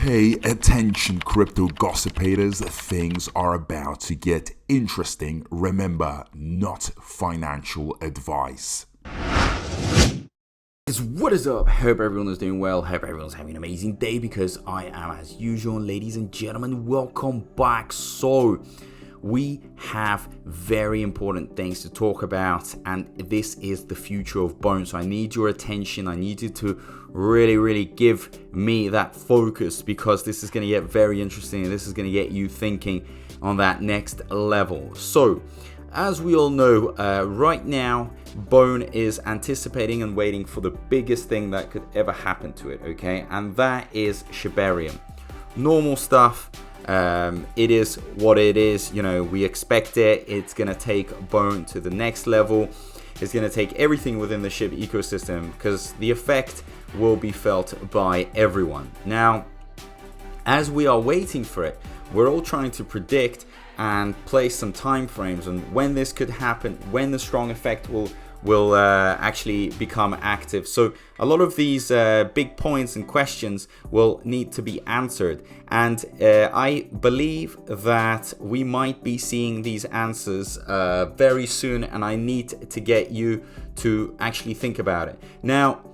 Hey, attention crypto gossipators, things are about to get interesting. Remember, not financial advice. What is up? Hope everyone is doing well. Hope everyone's having an amazing day because I am as usual. Ladies and gentlemen, welcome back. So we have very important things to talk about, and this is the future of Bone. So I need your attention. I need you to really give me that focus because this is going to get very interesting and this is going to get you thinking on that next level. So as we all know, right now Bone is anticipating and waiting for the biggest thing that could ever happen to it, okay? And that is Shibarium. Normal stuff. It is what it is. You know, we expect it. It's gonna take Bone to the next level. It's gonna take everything within the Shiba ecosystem because the effect will be felt by everyone. Now, as we are waiting for it, we're all trying to predict and place some time frames on when this could happen, when the strong effect will actually become active. So a lot of these big points and questions will need to be answered, and I believe that we might be seeing these answers very soon, and I need to get you to actually think about it. Now,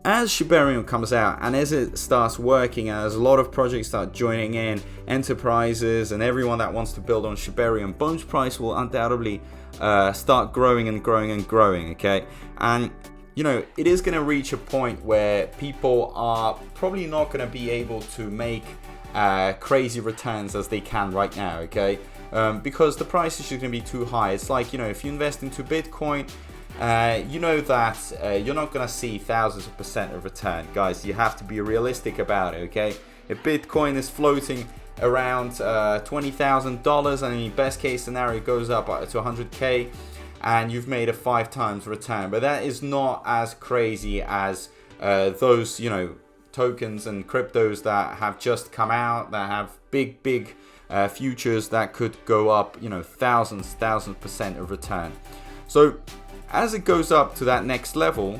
as Shibarium comes out and as it starts working, as a lot of projects start joining in, enterprises and everyone that wants to build on Shibarium, Bone's price will undoubtedly start growing and growing, okay? And you know, it is going to reach a point where people are probably not going to be able to make crazy returns as they can right now, okay? Because the price is just going to be too high. It's like, you know, if you invest into Bitcoin, you know that you're not going to see thousands of % of return. Guys, you have to be realistic about it, okay? If Bitcoin is floating around $20,000 and in best case scenario it goes up to 100k and you've made a 5 times return, but that is not as crazy as those, you know, tokens and cryptos that have just come out that have big futures that could go up, you know, thousands % of return. So as it goes up to that next level,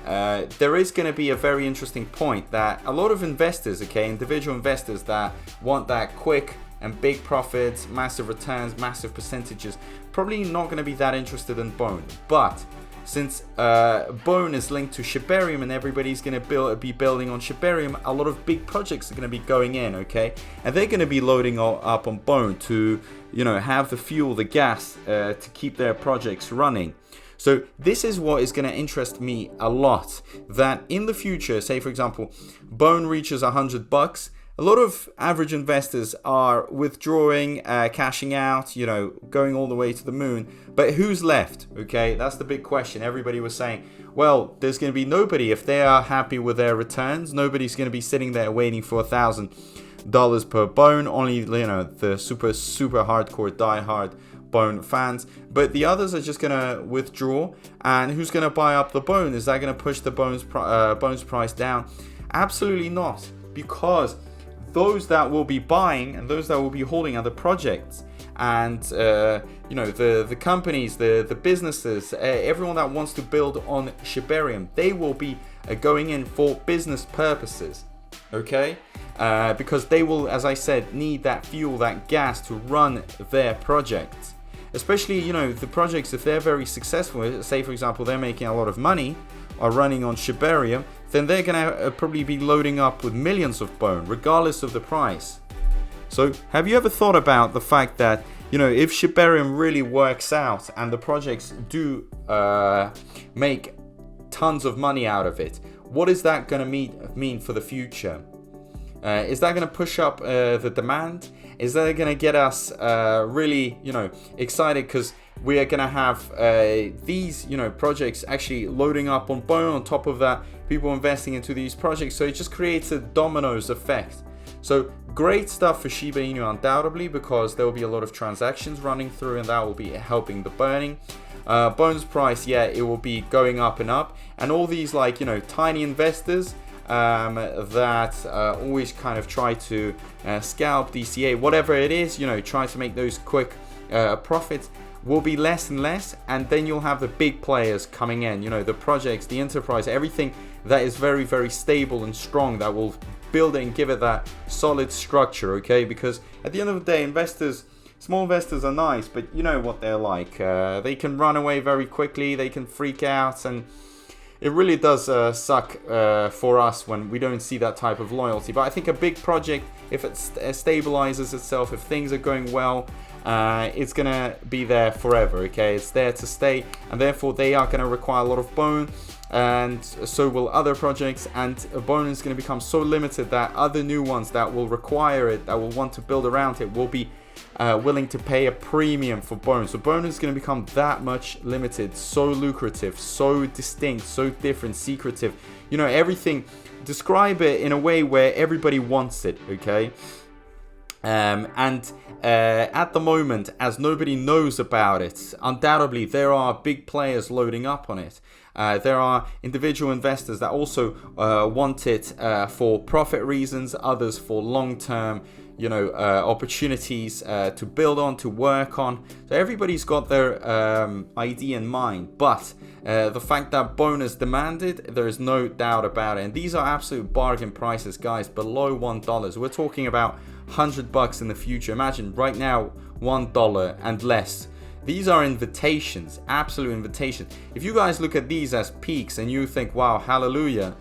there is going to be a very interesting point that a lot of investors, okay, individual investors that want that quick and big profits, massive returns, massive percentages, probably not going to be that interested in Bone. But since Bone is linked to Shibarium and everybody's going to be building on Shibarium, a lot of big projects are going to be going in, okay? And they're going to be loading up on Bone to, you know, have the fuel, the gas to keep their projects running. So this is what is going to interest me a lot, that in the future, say for example, Bone reaches $100, a lot of average investors are withdrawing, cashing out, you know, going all the way to the moon. But who's left? Okay, that's the big question. Everybody was saying, well, there's going to be nobody if they are happy with their returns. Nobody's going to be sitting there waiting for $1,000 per Bone. Only, you know, the super hardcore diehard Bone fans, but the others are just gonna withdraw. And who's gonna buy up the Bone? Is that gonna push the Bone's price down? Absolutely not, because those that will be buying and those that will be holding are the projects and you know, the companies, the businesses, everyone that wants to build on Shibarium. They will be going in for business purposes, okay? Because they will, as I said, need that fuel, that gas to run their projects. Especially, you know, the projects, if they're very successful, say for example they're making a lot of money, are running on Shibarium, then they're gonna probably be loading up with millions of Bone, regardless of the price. So have you ever thought about the fact that, you know, if Shibarium really works out and the projects do make tons of money out of it, what is that gonna mean for the future? Is that going to push up the demand? Is that going to get us really, you know, excited because we are going to have these, you know, projects actually loading up on Bone? On top of that, people investing into these projects. So it just creates a dominoes effect. So great stuff for Shiba Inu undoubtedly, because there will be a lot of transactions running through and that will be helping the burning. Bone's price, yeah, it will be going up and up. And all these, like, you know, tiny investors that always kind of try to scalp DCA, whatever it is, you know, try to make those quick profits, will be less and less. And then you'll have the big players coming in, you know, the projects, the enterprise, everything that is very, very stable and strong, that will build it and give it that solid structure, okay? Because at the end of the day, small investors are nice, but you know what they're like. They can run away very quickly, they can freak out, and it really does suck for us when we don't see that type of loyalty. But I think a big project, if it stabilizes itself, if things are going well, it's gonna be there forever, okay? It's there to stay, and therefore they are gonna require a lot of bone, and so will other projects, and bone is gonna become so limited that other new ones that will require it, that will want to build around it, will be willing to pay a premium for bone. So bone is going to become that much limited, so lucrative, so distinct, so different, secretive, you know, everything. Describe it in a way where everybody wants it, okay? At the moment, as nobody knows about it, undoubtedly there are big players loading up on it. There are individual investors that also want it for profit reasons, others for long-term, you know, opportunities to build on, to work on. So everybody's got their idea in mind, but the fact that bone is demanded, there is no doubt about it. And these are absolute bargain prices, guys, below $1. We're talking about $100 in the future. Imagine right now, $1 and less. These are invitations, absolute invitations. If you guys look at these as peaks and you think, wow, hallelujah,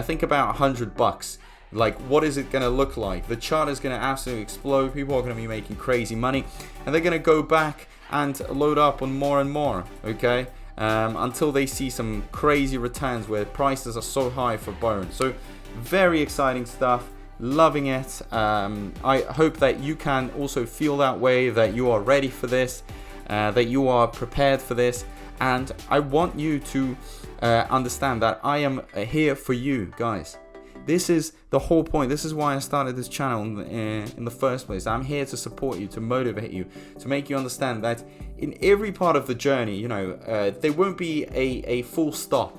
think about $100. Like, what is it going to look like? The chart is going to absolutely explode. People are going to be making crazy money, and they're going to go back and load up on more and more, okay? Until they see some crazy returns where prices are so high for bone. So very exciting stuff. Loving it. I hope that you can also feel that way, that you are ready for this, that you are prepared for this. And I want you to understand that I am here for you, guys. This is the whole point. This is why I started this channel in the first place. I'm here to support you, to motivate you, to make you understand that in every part of the journey, you know, there won't be a full stop.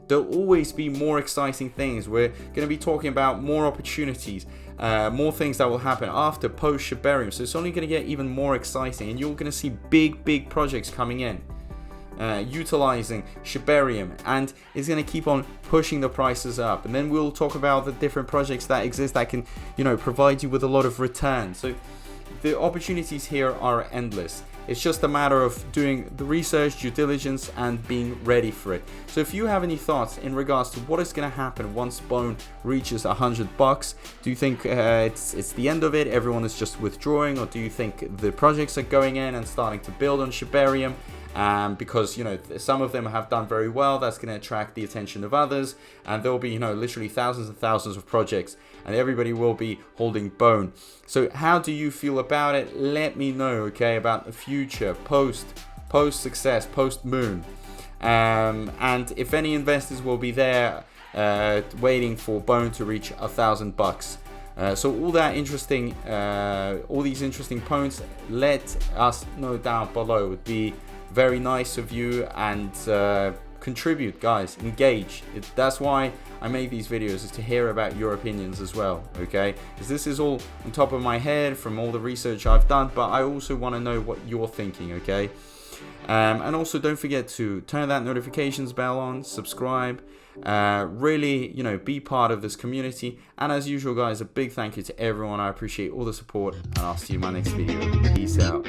There'll always be more exciting things. We're going to be talking about more opportunities, more things that will happen after, post Shibarium. So it's only going to get even more exciting, and you're going to see big projects coming in. Utilizing Shibarium, and it's going to keep on pushing the prices up. And then we'll talk about the different projects that exist that can, you know, provide you with a lot of return. So the opportunities here are endless. It's just a matter of doing the research, due diligence, and being ready for it. So if you have any thoughts in regards to what is going to happen once bone reaches $100, do you think it's the end of it, everyone is just withdrawing, or do you think the projects are going in and starting to build on Shibarium? Because, you know, some of them have done very well, that's going to attract the attention of others, and there will be, you know, literally thousands and thousands of projects, and everybody will be holding bone. So how do you feel about it? Let me know, okay, about the future, post success, post moon, and if any investors will be there waiting for bone to reach $1,000. So all these interesting points, let us know down below. It would be very nice of you, and contribute, guys, engage. That's why I make these videos, is to hear about your opinions as well, okay? Because this is all on top of my head from all the research I've done, but I also want to know what you're thinking, okay? And also don't forget to turn that notifications bell on, subscribe, really, you know, be part of this community. And as usual, guys, a big thank you to everyone. I appreciate all the support, and I'll see you in my next video. Peace out.